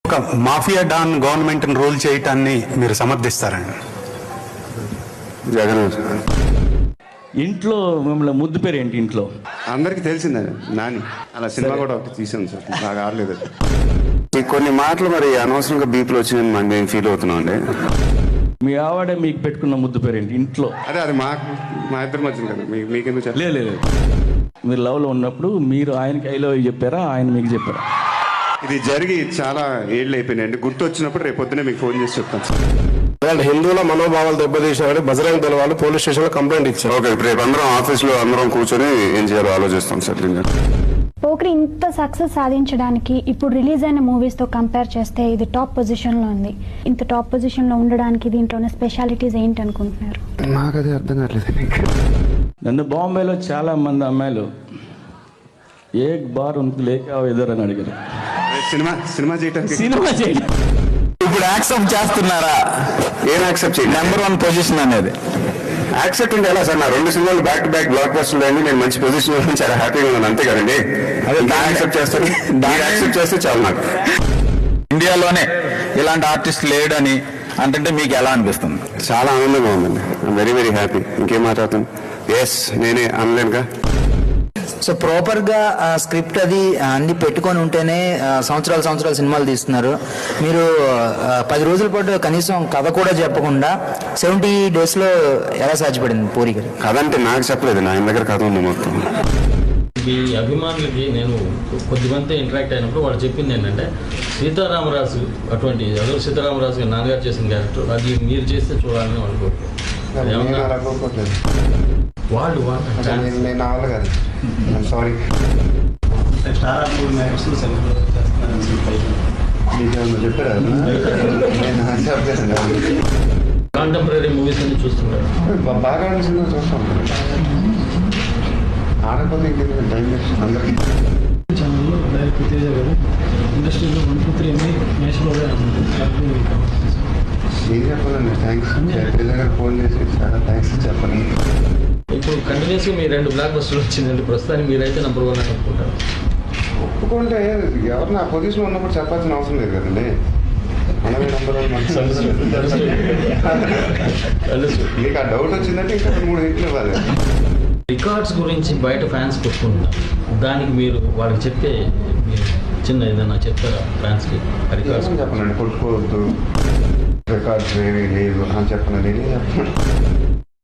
ఒక mafia don government rule చేయటాన్ని మీరు సమర్థిస్తారండి? జగన్ ఇంట్లో మిమ్మల్ని ముద్దు పేరు ఏంటి ఇంట్లో? అందరికి తెలిసిందే నాని. అలా సినిమా కూడా ఒకటి తీసాను సార్, నాకు ఆడలేదు. ఈ కొన్ని మాటలు మరి అనవసరంగా బీపులు వచ్చిందని మేము ఫీల్ అవుతున్నాం అండి. మీ ఆవిడ మీకు పెట్టుకున్న ముద్దు పేరు ఏంటి ఇంట్లో? అదే అది మా ఇద్దరి మధ్య కదా, మీకెందుకు చెప్పలేదు? లేదు మీరు లవ్లో ఉన్నప్పుడు మీరు ఆయనకి ఐ లవ్ యూ చెప్పారా, ఆయన మీకు చెప్పారా? ఇది జరిగి చాలా ఏళ్ళు అయిపోయినాయండి. గుర్తు వచ్చినప్పుడు రేపు పొద్దునే మీకు ఫోన్ చేసి చెప్తాను సార్. వాళ్ళు హిందువుల మనోభావాలు దెబ్బతీసినారని బజరంగ దళ వాళ్ళు పోలీస్ స్టేషన్లో కంప్లైంట్ ఇచ్చారు. ఓకే, రేపు అందరం ఆఫీస్లో అందరం కూర్చొని ఏం చేయాలో ఆలోచిస్తాం సార్. పోకిరి ఇంత సక్సెస్ సాధించడానికి ఇప్పుడు రిలీజ్ అయిన మూవీస్తో కంపేర్ చేస్తే ఇది టాప్ పొజిషన్లో ఉంది. ఇంత టాప్ పొజిషన్లో ఉండడానికి దీంట్లోనే స్పెషాలిటీస్ ఏంటి అనుకుంటున్నారు? నాకు అదే అర్థం కావట్లేదు. నన్ను బాంబేలో చాలా మంది అమ్మాయిలు ఏక్ బార్ ఉనికి లేక ఎదురు అని అడిగారు. సినిమా చేయడానికి సినిమా చేయండి. ఇప్పుడు యాక్సెప్ట్ చేస్తున్నారా? ఏం యాక్సెప్ట్ చేయండి? నెంబర్ 1 పొజిషన్ అనేది యాక్సెప్ట్ అంటే ఎలా సార్? నా 2 సినిమాలు బ్యాక్ టు బ్యాక్ బ్లాక్ బస్టర్లు అయింది. నేను మంచి పొజిషన్ లో చాలా హ్యాపీగా ఉన్నాను, అంతే కదండి. అదే యాక్సెప్ట్ చేస్తాను, యాక్సెప్ట్ చేస్తే చాలు. నాకు ఇండియాలోనే ఇలాంటి ఆర్టిస్ట్ లేడని అంటే మీకు ఎలా అనిపిస్తుంది? చాలా ఆనందంగా ఉందండి. I'm very very happy. ఇంకేం మాట్లాడతాను? ఎస్, నేనే అనలేనుగా. సో ప్రాపర్గా స్క్రిప్ట్ అది అన్ని పెట్టుకొని ఉంటేనే సంవత్సరాలు సినిమాలు తీస్తున్నారు. మీరు 10 రోజుల పాటు కనీసం కథ కూడా చెప్పకుండా 70 డేస్లో ఎలా సాధ్యపడింది పూరి గారు? కథ అంటే నాకు చెప్పలేదు, నా దగ్గర కథ ఉంది మొత్తం. ఈ అభిమానులకి నేను కొద్దిమంది ఇంటరాక్ట్ అయినప్పుడు వాళ్ళు చెప్పింది ఏంటంటే, సీతారామరాజు అటువంటి అదొక సీతారామరాజు గారు నాన్నగారు చేసిన క్యారెక్టర్ అది మీరు చేస్తే చూడాలని వాళ్ళు వాళ్ళు నేను అవ్వాలి కదా. సారీ, కాంటెంపరీ మూవీస్ అన్ని చూస్తున్నారు. బాగా సినిమా చూస్తాం. ఆడకపోతే ఇంకేంటి టైం వేస్ట్ అందరికీ. ఛానల్లో డైరెక్టర్ తేజ గారు ఇండస్ట్రీలో 1, 2, 3 అన్ని మ్యాచ్లో ఏం చెప్పాలండి? థ్యాంక్స్. తేజ గారు ఫోన్ చేసి చాలా థ్యాంక్స్ చెప్పండి. ఇప్పుడు కంటిన్యూస్గా మీ 2 బ్లాక్ బస్టర్లు వచ్చిందండి. ప్రస్తుతానికి మీరైతే నెంబర్ 1 అని అనుకుంటారు. ఒప్పుకుంటే ఎవరు నా పొజిషన్ ఉన్నప్పుడు చెప్పాల్సిన అవసరం లేదు కదండి. మనమే నెంబర్ 1. మీకు ఆ డౌట్ వచ్చిందంటే ఇంకా 3 హిట్లు ఇవ్వాలి. రికార్డ్స్ గురించి బయట ఫ్యాన్స్ కొట్టుకుంటున్నారు. దానికి మీరు వాళ్ళకి చెప్తే మీరు చిన్న ఏదైనా చెప్తారా ఫ్యాన్స్కి? రికార్డ్స్ చెప్పనండి, కొట్టుకోవద్దు, రికార్డ్స్ ఏమీ లేదు అని చెప్పనండి.